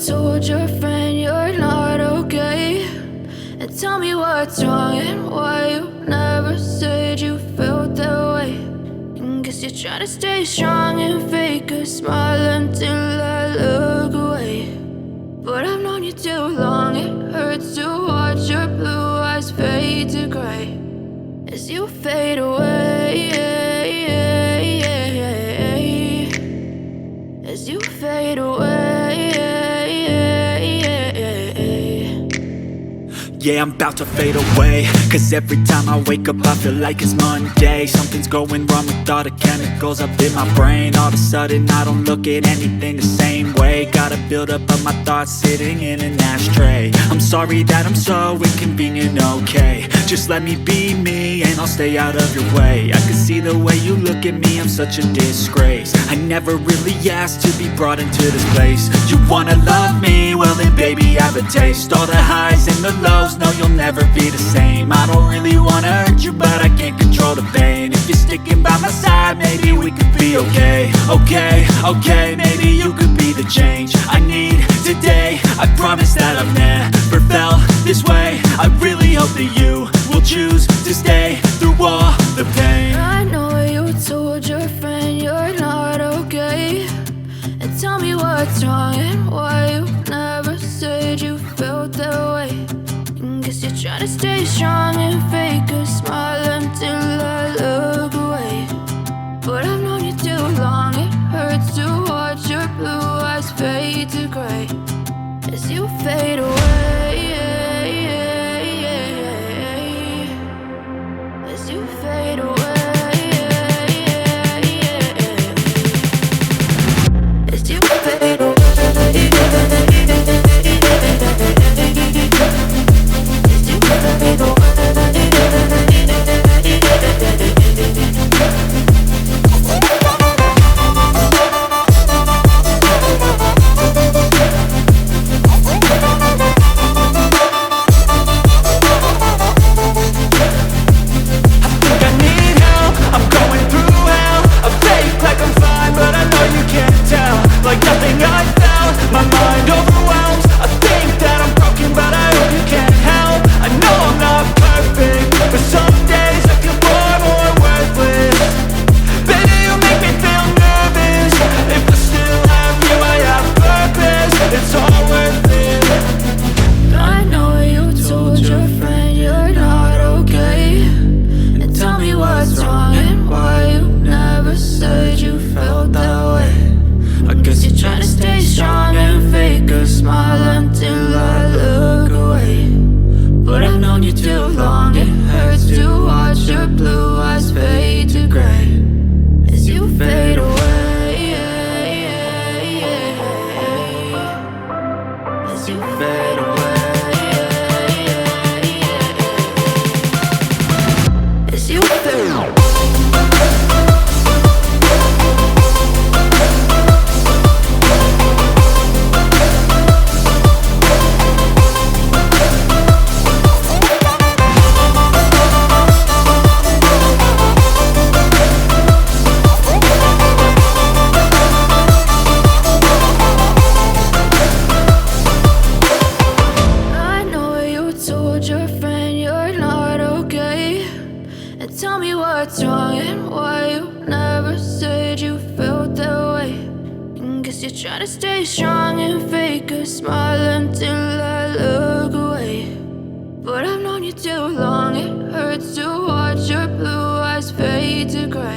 told your friend you're not okay, and tell me what's wrong and why you never said you felt that way. And guess you're trying to stay strong and fake a smile until I look away. But I've known you too long, it hurts to watch your blue eyes fade to gray as you fade away, as you fade away. Yeah, I'm about to fade away, cause every time I wake up I feel like it's Monday. Something's going wrong with all the chemicals up in my brain. All of a sudden I don't look at anything the same way. Gotta build up of my thoughts sitting in an ashtray. I'm sorry that I'm so inconvenient, okay. Just let me be me and I'll stay out of your way. I can see the way you look at me, I'm such a disgrace. I never really asked to be brought into this place. You wanna love me? Well then baby I have a taste. All the highs and the lows, no you'll never be the same. I don't really wanna hurt you but I can't control the pain. If you're sticking by my side maybe we could be okay. Okay, maybe you could be the change I need today. I promise that I've never felt this way. I really hope that you will choose to stay through all the pain. I know you told your friend you're not okay, and tell me what's wrong and why you never said you felt that way. And guess you're trying to stay strong and fake a smile until I look away. But I've known you too long, it hurts to watch your blue eyes fade to gray as you fade away, as you fade away, as you fade away. Like nothing I felt, my mind overwhelmed. I think that I'm broken, but I hope you can't help. I know I'm not perfect, but some days I feel far more worthless. Baby, you make me feel nervous. If I still have you, I have purpose. It's all worth it. I know you told your friend you're not okay, and tell me what's wrong and why you never said you felt that way. I guess you're trying to stay strong and fake a smile until I look away. But I've known you too long, it hurts to watch your blue eyes fade to gray as you fade away, as you fade away, as you fade away. Your friend you're not okay, and tell me what's wrong and why you never said you felt that way. And guess you're trying to stay strong and fake a smile until I look away. But I've known you too long, it hurts to watch your blue eyes fade to gray